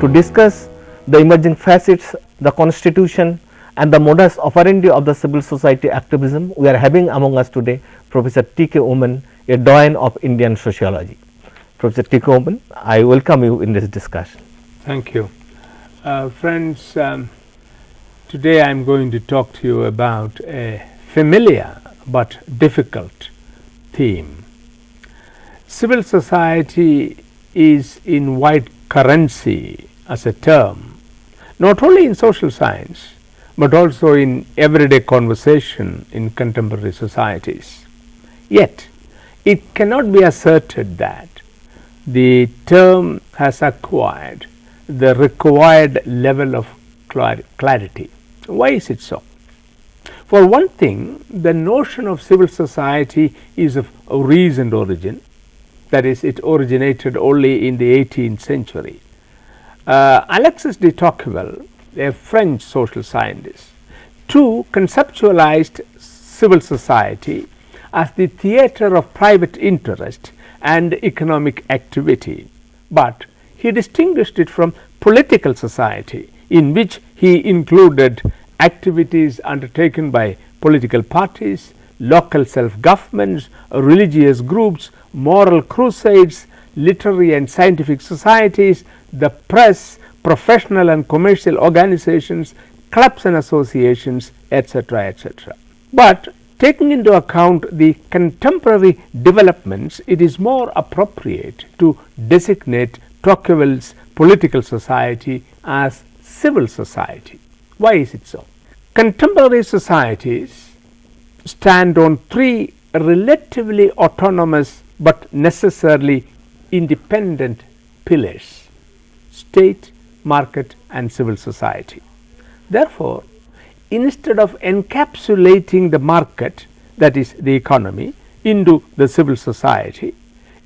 To discuss the emerging facets, the constitution and the modus operandi of the civil society activism, we are having among us today Professor T.K. Oman, a doyen of Indian sociology. Professor T.K. Oman, I welcome you in this discussion. Thank you. Friends, today I am going to talk to you about a familiar but difficult theme. Civil society is in wide currency as a term, not only in social science, but also in everyday conversation in contemporary societies. Yet, it cannot be asserted that the term has acquired the required level of clarity. Why is it so? For one thing, the notion of civil society is of a recent origin, that is, it originated only in the 18th century. Alexis de Tocqueville, a French social scientist, too conceptualized civil society as the theater of private interest and economic activity, but he distinguished it from political society, in which he included activities undertaken by political parties, local self-governments, religious groups, moral crusades, literary and scientific societies, the press, professional and commercial organizations, clubs and associations, etc., etc. But taking into account the contemporary developments, it is more appropriate to designate Tocqueville's political society as civil society. Why is it so? Contemporary societies stand on three relatively autonomous but necessarily independent pillars: state, market and civil society. Therefore, instead of encapsulating the market, that is the economy, into the civil society,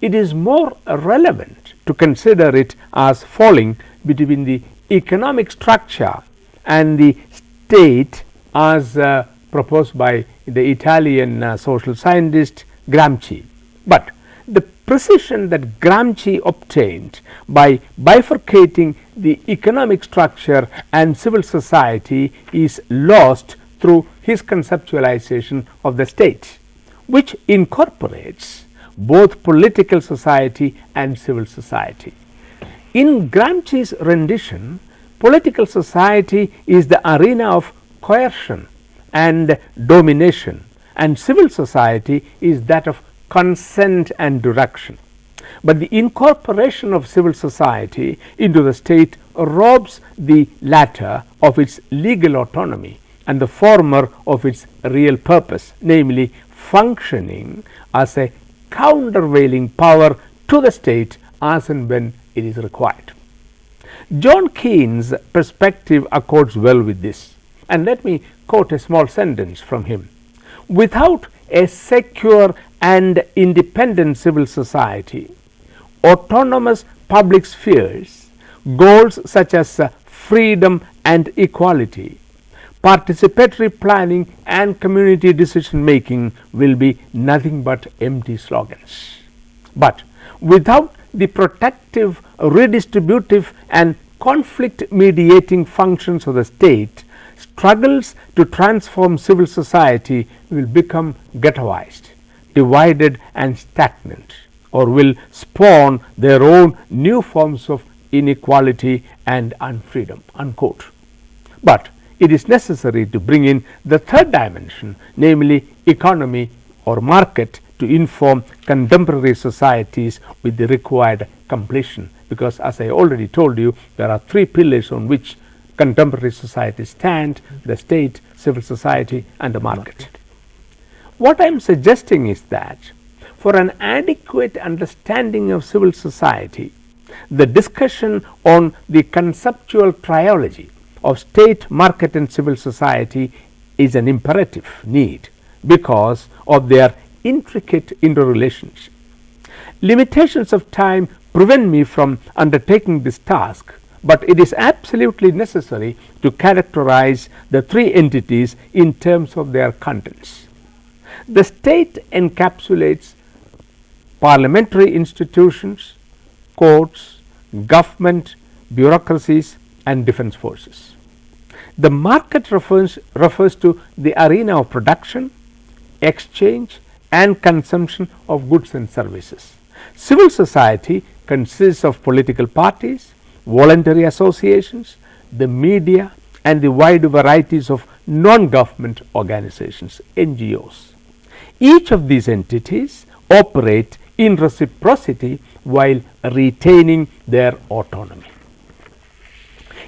it is more relevant to consider it as falling between the economic structure and the state as proposed by the Italian social scientist Gramsci. But the precision that Gramsci obtained by bifurcating the economic structure and civil society is lost through his conceptualization of the state, which incorporates both political society and civil society. In Gramsci's rendition, political society is the arena of coercion and domination, and civil society is that of consent and direction. But the incorporation of civil society into the state robs the latter of its legal autonomy and the former of its real purpose, namely functioning as a countervailing power to the state as and when it is required. John Keynes' perspective accords well with this, and let me quote a small sentence from him. Without a secure and independent civil society, autonomous public spheres, goals such as freedom and equality, participatory planning and community decision making will be nothing but empty slogans. But without the protective, redistributive and conflict mediating functions of the state, struggles to transform civil society will become ghettoized, divided and stagnant. or will spawn their own new forms of inequality and unfreedom, unquote. But it is necessary to bring in the third dimension, namely economy or market, to inform contemporary societies with the required completion, because as I already told you, there are three pillars on which contemporary societies stand: the state, civil society and the market. What I am suggesting is that for an adequate understanding of civil society, the discussion on the conceptual triology of state, market and civil society is an imperative need because of their intricate interrelationship. Limitations of time prevent me from undertaking this task, but it is absolutely necessary to characterize the three entities in terms of their contents. The state encapsulates parliamentary institutions, courts, government, bureaucracies and defense forces. The market refers to the arena of production, exchange and consumption of goods and services. Civil society consists of political parties, voluntary associations, the media and the wide varieties of non-government organizations, NGOs. Each of these entities operate in reciprocity while retaining their autonomy.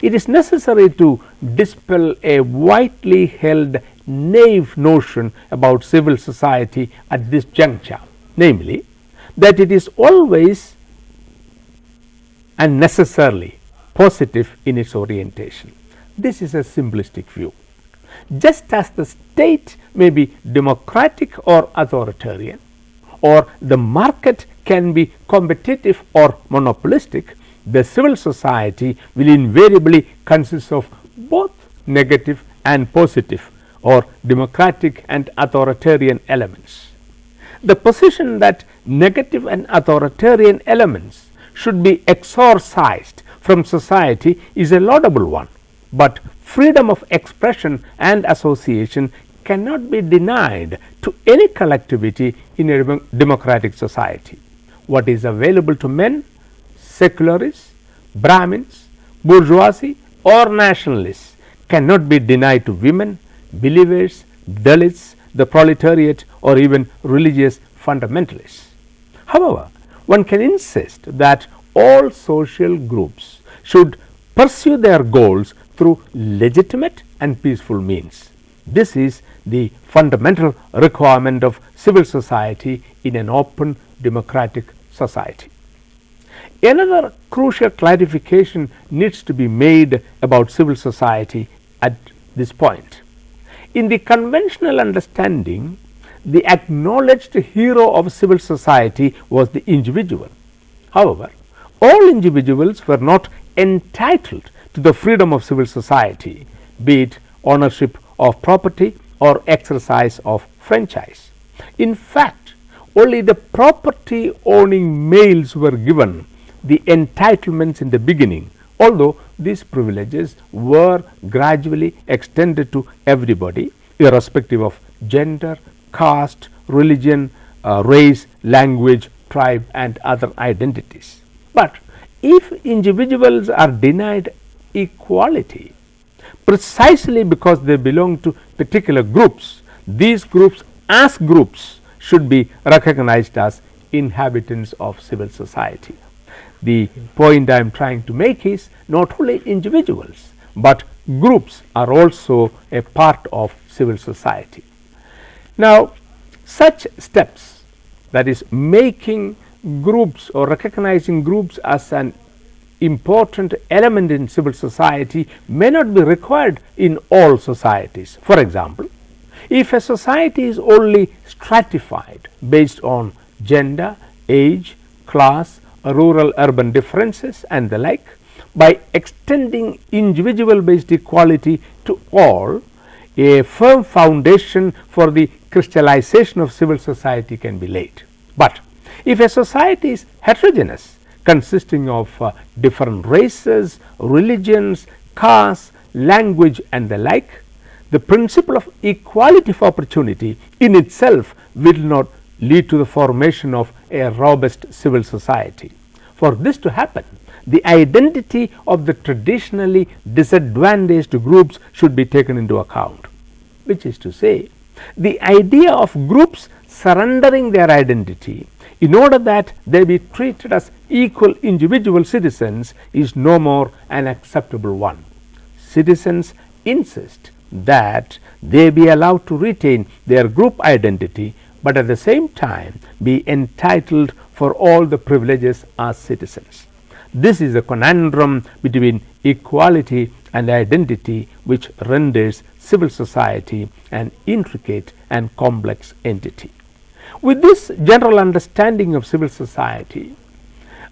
It is necessary to dispel a widely held naive notion about civil society at this juncture, namely that it is always and necessarily positive in its orientation. This is a simplistic view. Just as the state may be democratic or authoritarian, or the market can be competitive or monopolistic, the civil society will invariably consist of both negative and positive or democratic and authoritarian elements. The position that negative and authoritarian elements should be exorcised from society is a laudable one, but freedom of expression and association cannot be denied to any collectivity in a democratic society. What is available to men, secularists, Brahmins, bourgeoisie or nationalists cannot be denied to women, believers, Dalits, the proletariat or even religious fundamentalists. However, one can insist that all social groups should pursue their goals through legitimate and peaceful means. This is the fundamental requirement of civil society in an open democratic society. Another crucial clarification needs to be made about civil society at this point. In the conventional understanding, the acknowledged hero of civil society was the individual. However, all individuals were not entitled to the freedom of civil society, be it ownership of property or exercise of franchise. In fact, only the property owning males were given the entitlements in the beginning, although these privileges were gradually extended to everybody irrespective of gender, caste, religion, race, language, tribe and other identities. But if individuals are denied equality precisely because they belong to particular groups, these groups as groups should be recognized as inhabitants of civil society. The point I am trying to make is not only individuals, but groups are also a part of civil society. Now, such steps, that is making groups or recognizing groups as an important element in civil society, may not be required in all societies. For example, if a society is only stratified based on gender, age, class, rural urban differences and the like, by extending individual based equality to all, a firm foundation for the crystallization of civil society can be laid. But if a society is heterogeneous, consisting of different races, religions, castes, language and the like, the principle of equality of opportunity in itself will not lead to the formation of a robust civil society. For this to happen, the identity of the traditionally disadvantaged groups should be taken into account, which is to say, the idea of groups surrendering their identity in order that they be treated as equal individual citizens is no more an acceptable one. Citizens insist that they be allowed to retain their group identity, but at the same time be entitled for all the privileges as citizens. This is a conundrum between equality and identity which renders civil society an intricate and complex entity. With this general understanding of civil society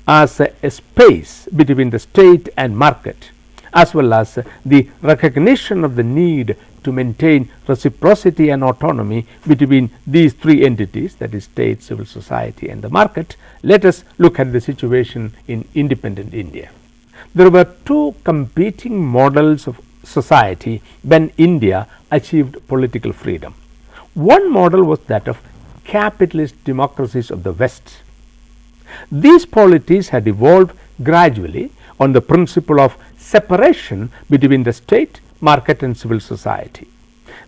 as a space between the state and market, as well as the recognition of the need to maintain reciprocity and autonomy between these three entities, that is state, civil society and the market, let us look at the situation in independent India. There were two competing models of society when India achieved political freedom. One model was that of capitalist democracies of the West. These polities had evolved gradually on the principle of separation between the state, market and civil society.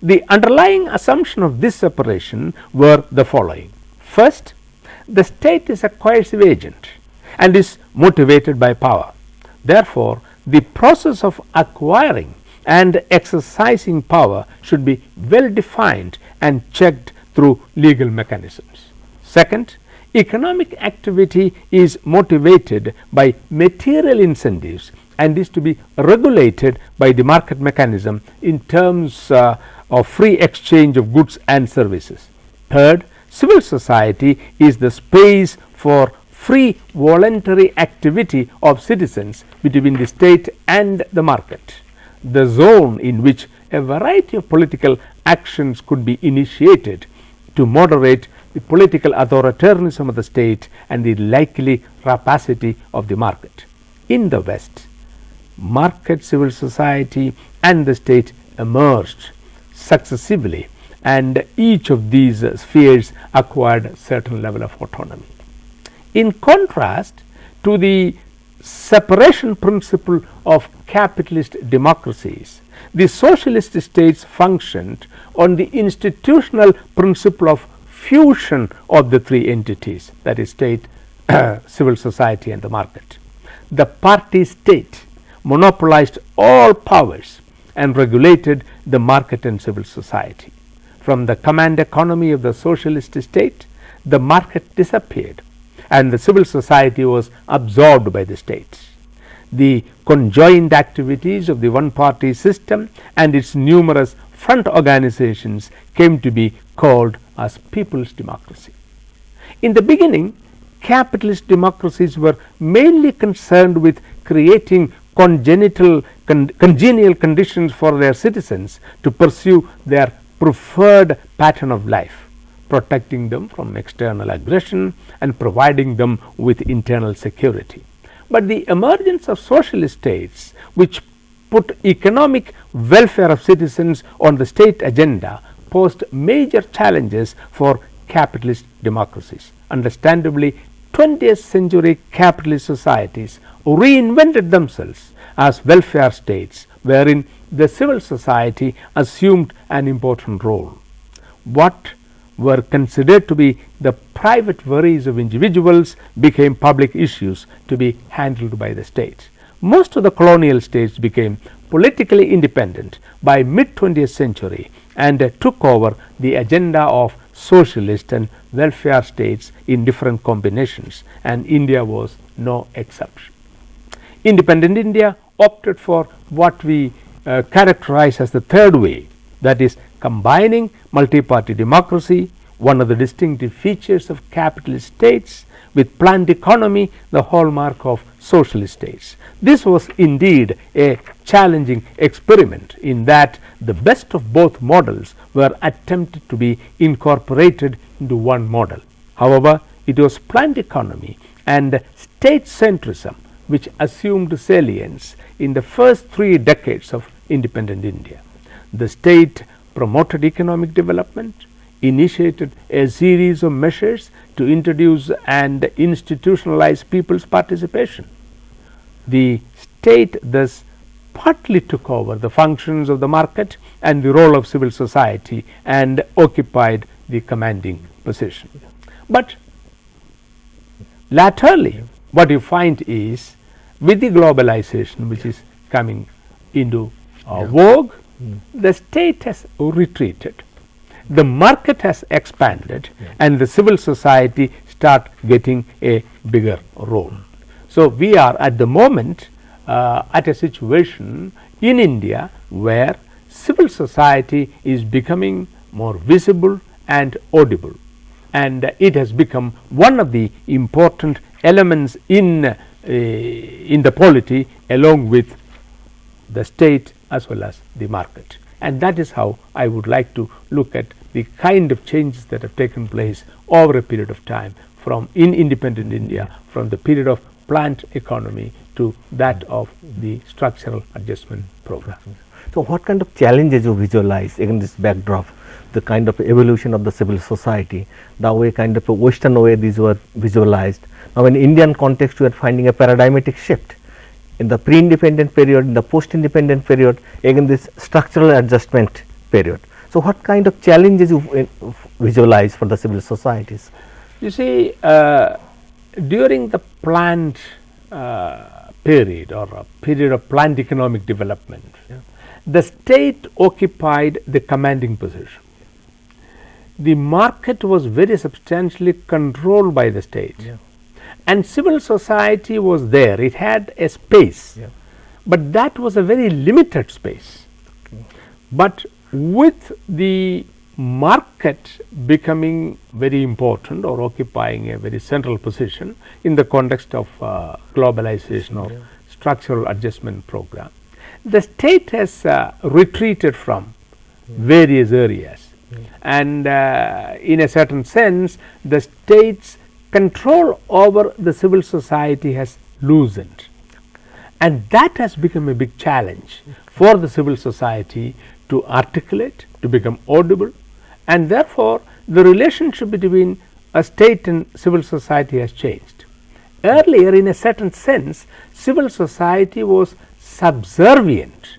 The underlying assumption of this separation were the following. First, the state is a coercive agent and is motivated by power. Therefore, the process of acquiring and exercising power should be well defined and checked through legal mechanisms. Second, economic activity is motivated by material incentives and is to be regulated by the market mechanism in terms of free exchange of goods and services. Third, civil society is the space for free voluntary activity of citizens between the state and the market, the zone in which a variety of political actions could be initiated to moderate the political authoritarianism of the state and the likely rapacity of the market. In the West, market, civil society and the state emerged successively, and each of these spheres acquired a certain level of autonomy. In contrast to the separation principle of capitalist democracies, the socialist states functioned on the institutional principle of fusion of the three entities, that is state, civil society and the market. The party state monopolized all powers and regulated the market and civil society. From the command economy of the socialist state, the market disappeared and the civil society was absorbed by the states. The conjoined activities of the one party system and its numerous front organizations came to be called as people's democracy. In the beginning, capitalist democracies were mainly concerned with creating congenial conditions for their citizens to pursue their preferred pattern of life, protecting them from external aggression and providing them with internal security. But the emergence of socialist states, which put economic welfare of citizens on the state agenda, posed major challenges for capitalist democracies. Understandably, 20th century capitalist societies reinvented themselves as welfare states, wherein the civil society assumed an important role. What were considered to be the private worries of individuals became public issues to be handled by the state. Most of the colonial states became politically independent by mid-20th century and took over the agenda of socialist and welfare states in different combinations, and India was no exception. Independent India opted for what we characterize as the third way, that is combining multi-party democracy, one of the distinctive features of capitalist states, with planned economy, the hallmark of socialist states. This was indeed a challenging experiment in that the best of both models were attempted to be incorporated into one model. However, it was planned economy and state centrism which assumed salience in the first 3 decades of independent India. The state promoted economic development, initiated a series of measures to introduce and institutionalize people's participation. The state thus partly took over the functions of the market and the role of civil society and occupied the commanding position. But laterally, what you find is, with the globalization which is coming into vogue, the state has retreated, the market has expanded, and the civil society start getting a bigger role. So we are at the moment at a situation in India where civil society is becoming more visible and audible, and it has become one of the important elements in the polity, along with the state as well as the market. And that is how I would like to look at the kind of changes that have taken place over a period of time from in independent India, from the period of planned economy to that of the structural adjustment program. So what kind of challenges you visualize in this backdrop, the kind of evolution of the civil society, the way kind of a Western way these were visualized. Now in Indian context, we are finding a paradigmatic shift in the pre-independent period, in the post-independent period, again this structural adjustment period. So what kind of challenges you visualize for the civil societies? You see, during the planned period, or a period of planned economic development, the state occupied the commanding position. The market was very substantially controlled by the state, and civil society was there. It had a space, but that was a very limited space. But with the market becoming very important or occupying a very central position in the context of globalization or structural adjustment program, the state has retreated from various areas, and in a certain sense the state's control over the civil society has loosened, and that has become a big challenge for the civil society to articulate, to become audible, and therefore the relationship between a state and civil society has changed. Earlier, in a certain sense, civil society was subservient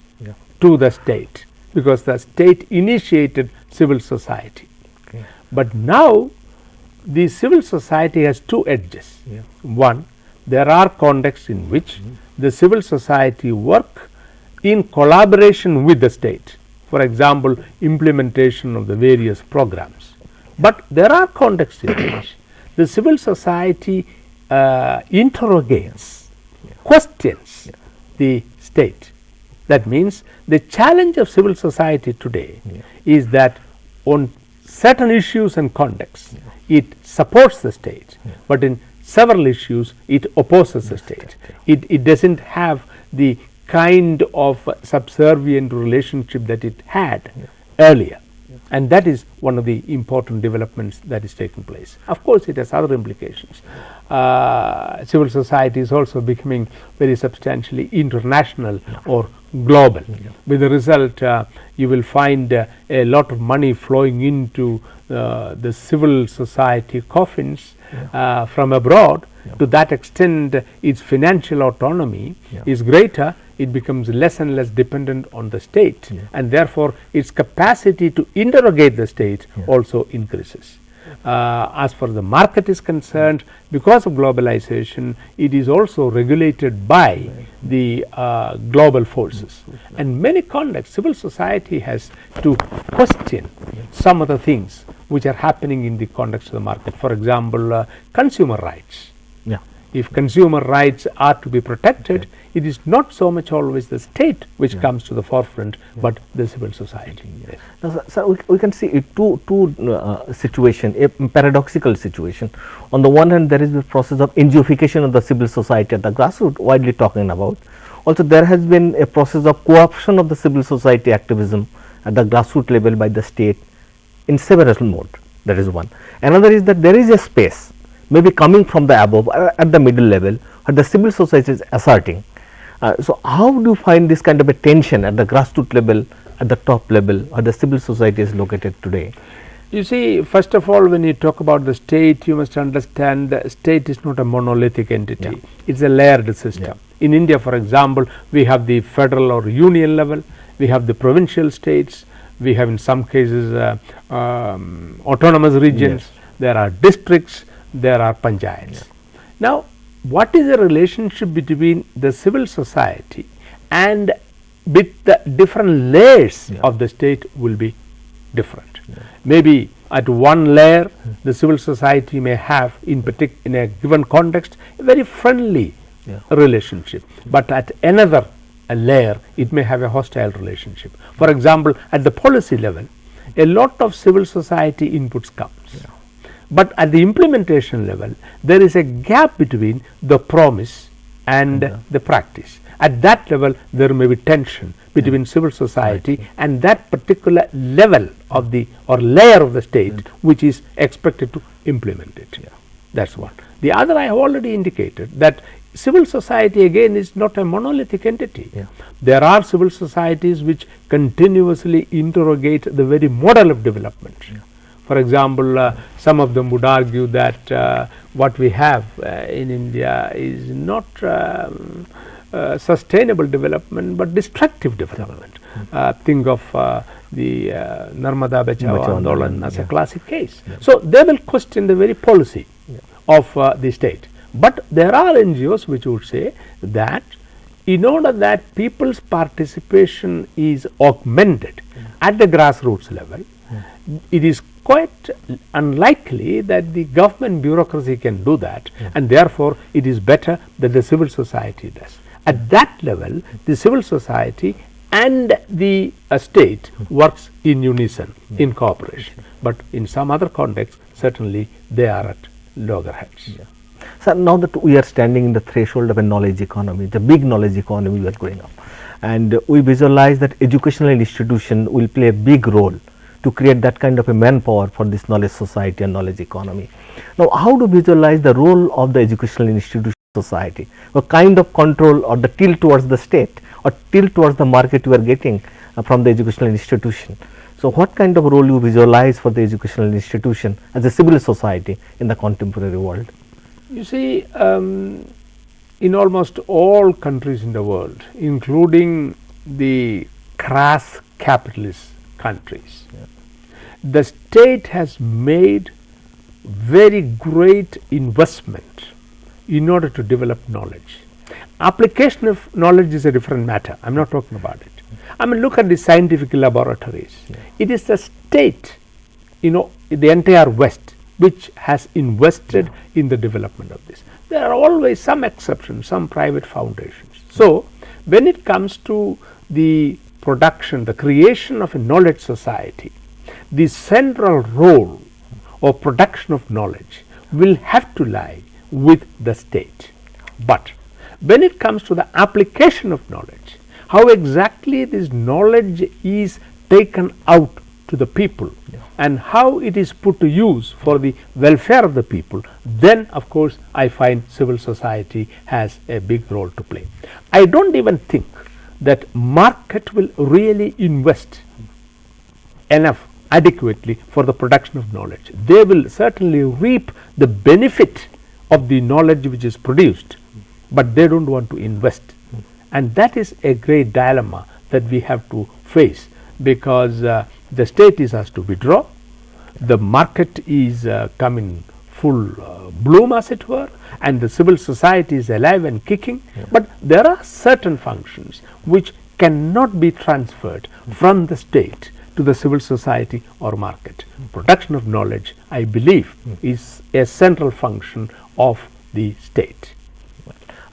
to the state, because the state initiated civil society. But now the civil society has two edges. One, there are contexts in which the civil society work in collaboration with the state, for example, implementation of the various programs. But there are contexts in which the civil society interrogates, questions the state. That means the challenge of civil society today is that on certain issues and contexts it supports the state, but in several issues it opposes the state. It does not have the kind of subservient relationship that it had earlier, and that is one of the important developments that is taking place. Of course, it has other implications. Civil society is also becoming very substantially international or global. With the result, you will find a lot of money flowing into the civil society coffins from abroad. To that extent, its financial autonomy is greater. It becomes less and less dependent on the state, and therefore its capacity to interrogate the state also increases. As far as the market is concerned, because of globalization, it is also regulated by the global forces. And many contexts, civil society has to question some of the things which are happening in the context of the market. For example, consumer rights. If consumer rights are to be protected, it is not so much always the state which comes to the forefront, but the civil society. Now, sir, we can see two situation, a paradoxical situation. On the one hand, there is the process of NGOification of the civil society at the grassroots, widely talking about. Also, there has been a process of co-option of the civil society activism at the grassroots level by the state in several modes. That is one. Another is that there is a space, maybe coming from the above at the middle level, where the civil society is asserting. So how do you find this kind of a tension at the grassroots level, at the top level, where the civil society is located today? You see, first of all, when you talk about the state, you must understand the state is not a monolithic entity. Yeah. It's a layered system. Yeah. In India, for example, we have the federal or union level, we have the provincial states, we have in some cases autonomous regions, Yes. there are districts, there are panchayats. Yeah. Now, what is the relationship between the civil society and with the different layers Yeah. of the state will be different. Maybe at one layer the civil society may have in a given context a very friendly Yeah. relationship, but at another layer it may have a hostile relationship. For example, at the policy level a lot of civil society inputs comes, but at the implementation level there is a gap between the promise and the practice. At that level there may be tension between civil society and that particular level of the or layer of the state which is expected to implement it. That's one. The other, I have already indicated that civil society again is not a monolithic entity. There are civil societies which continuously interrogate the very model of development. For example, some of them would argue that what we have in India is not sustainable development but destructive development. Think of the Narmada Bachao Andolan as a classic case. So they will question the very policy of the state. But there are NGOs which would say that in order that people's participation is augmented at the grassroots level, it is quite unlikely that the government bureaucracy can do that, and therefore it is better that the civil society does. At that level, the civil society and the state works in unison, in cooperation. But in some other contexts, certainly they are at loggerheads. So now that we are standing in the threshold of a knowledge economy, the big knowledge economy we are going up, and we visualize that educational institution will play a big role to create that kind of a manpower for this knowledge society and knowledge economy. Now, how to visualize the role of the educational institution society? What kind of control or the tilt towards the state or tilt towards the market you are getting from the educational institution? So, what kind of role you visualize for the educational institution as a civil society in the contemporary world? You see, in almost all countries in the world, including the crass capitalist countries, the state has made very great investment in order to develop knowledge. Application of knowledge is a different matter. I am not talking about it. I mean, look at the scientific laboratories. It is the state, the entire West, which has invested in the development of this. There are always some exceptions, some private foundations. So, when it comes to the production, the creation of a knowledge society, the central role of production of knowledge will have to lie with the state. But when it comes to the application of knowledge, how exactly this knowledge is taken out to the people and how it is put to use for the welfare of the people, then of course I find civil society has a big role to play. I don't even think that market will really invest enough adequately for the production of knowledge. They will certainly reap the benefit of the knowledge which is produced, but they don't want to invest, and that is a great dilemma that we have to face, because the state is asked to withdraw, the market is coming full bloom as it were, and the civil society is alive and kicking, but there are certain functions which cannot be transferred from the state to the civil society or market. Production of knowledge, I believe, is a central function of the state.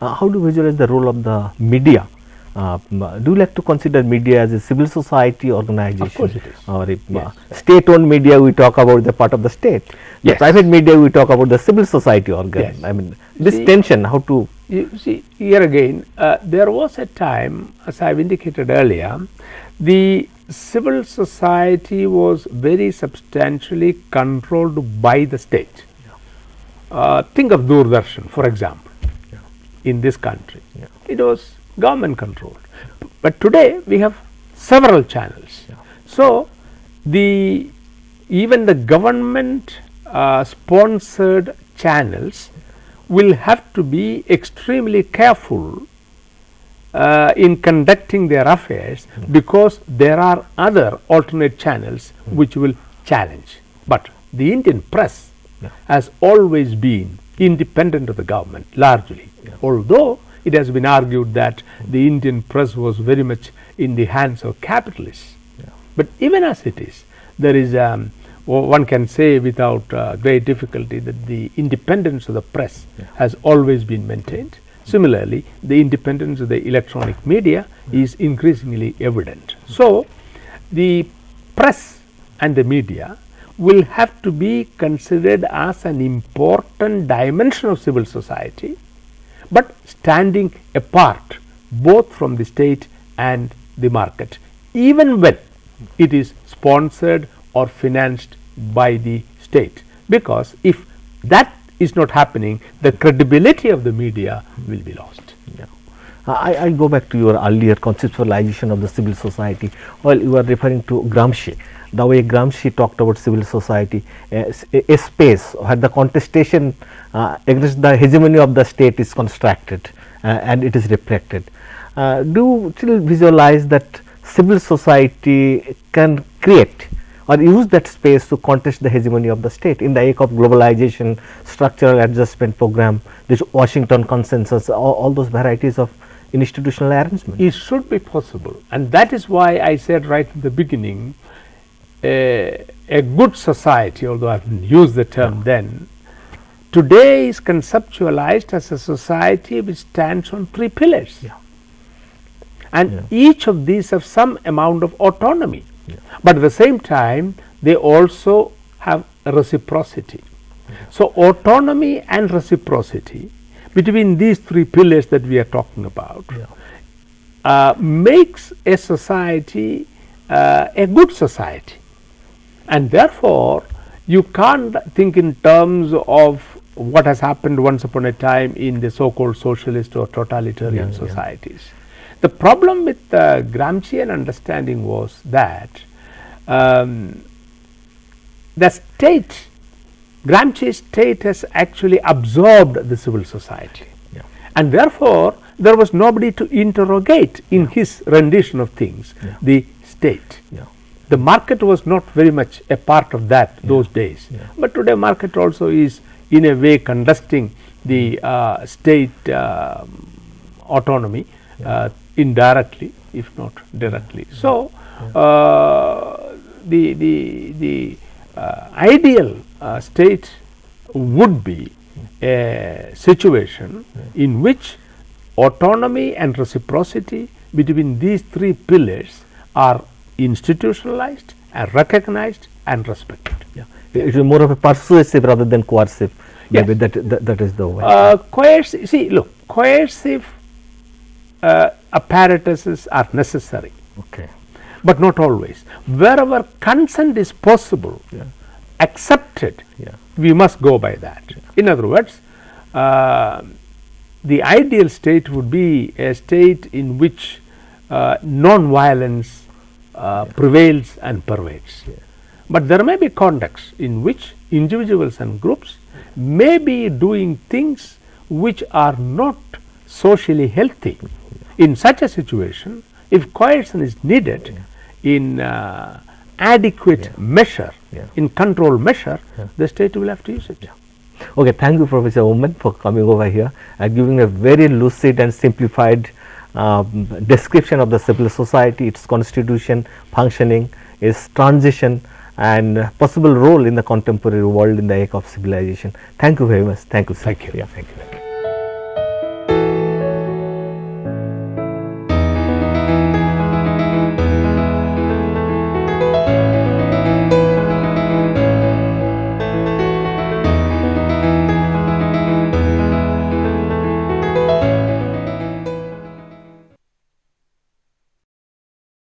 How do you visualize the role of the media? Do you like to consider media as a civil society organization? Of course it is. Or if state-owned media, we talk about the part of the state. The private media, we talk about the civil society organ. I mean, this tension, how to... You see, here again, there was a time, as I have indicated earlier, the civil society was very substantially controlled by the state. Think of Doordarshan, for example, in this country. It was government controlled, but today we have several channels. So the even the government sponsored channels will have to be extremely careful in conducting their affairs, because there are other alternate channels which will challenge. But the Indian press has always been independent of the government largely, although it has been argued that the Indian press was very much in the hands of capitalists. But even as it is, there is one can say without great difficulty that the independence of the press has always been maintained. Similarly, the independence of the electronic media is increasingly evident. So, the press and the media will have to be considered as an important dimension of civil society, but standing apart both from the state and the market, even when it is sponsored or financed by the state, because if that is not happening, the credibility of the media will be lost. I go back to your earlier conceptualization of the civil society. Well, you are referring to Gramsci, the way Gramsci talked about civil society, a space where the contestation against the hegemony of the state is constructed and it is reflected. Do you still visualize that civil society can create or use that space to contest the hegemony of the state in the wake of globalization, structural adjustment program, this Washington consensus, all those varieties of institutional arrangement? It should be possible, and that is why I said right in the beginning, a good society, although I haven't used the term then, today is conceptualized as a society which stands on three pillars. And each of these have some amount of autonomy, but at the same time they also have reciprocity. So, autonomy and reciprocity between these three pillars that we are talking about makes a society a good society, and therefore you can't think in terms of what has happened once upon a time in the so-called socialist or totalitarian societies. The problem with the Gramscian understanding was that the state, Gramsci's state has actually absorbed the civil society, and therefore there was nobody to interrogate in his rendition of things, the state. The market was not very much a part of that those days, but today market also is in a way contesting the state autonomy indirectly, if not directly. So, the ideal state would be a situation in which autonomy and reciprocity between these three pillars are institutionalized and recognized and respected. It is more of a persuasive rather than coercive. Maybe that is the way. Coercive, see, look, coercive apparatuses are necessary, but not always. Wherever consent is possible, accepted, we must go by that. In other words, the ideal state would be a state in which non-violence prevails and pervades. But there may be contexts in which individuals and groups may be doing things which are not socially healthy. In such a situation, if coercion is needed in adequate measure, in control measure, the state will have to use it. Okay, thank you, Professor Oman, for coming over here and giving a very lucid and simplified description of the civil society, its constitution, functioning, its transition and possible role in the contemporary world in the age of civilization. Thank you very much. Thank you, sir. Thank you.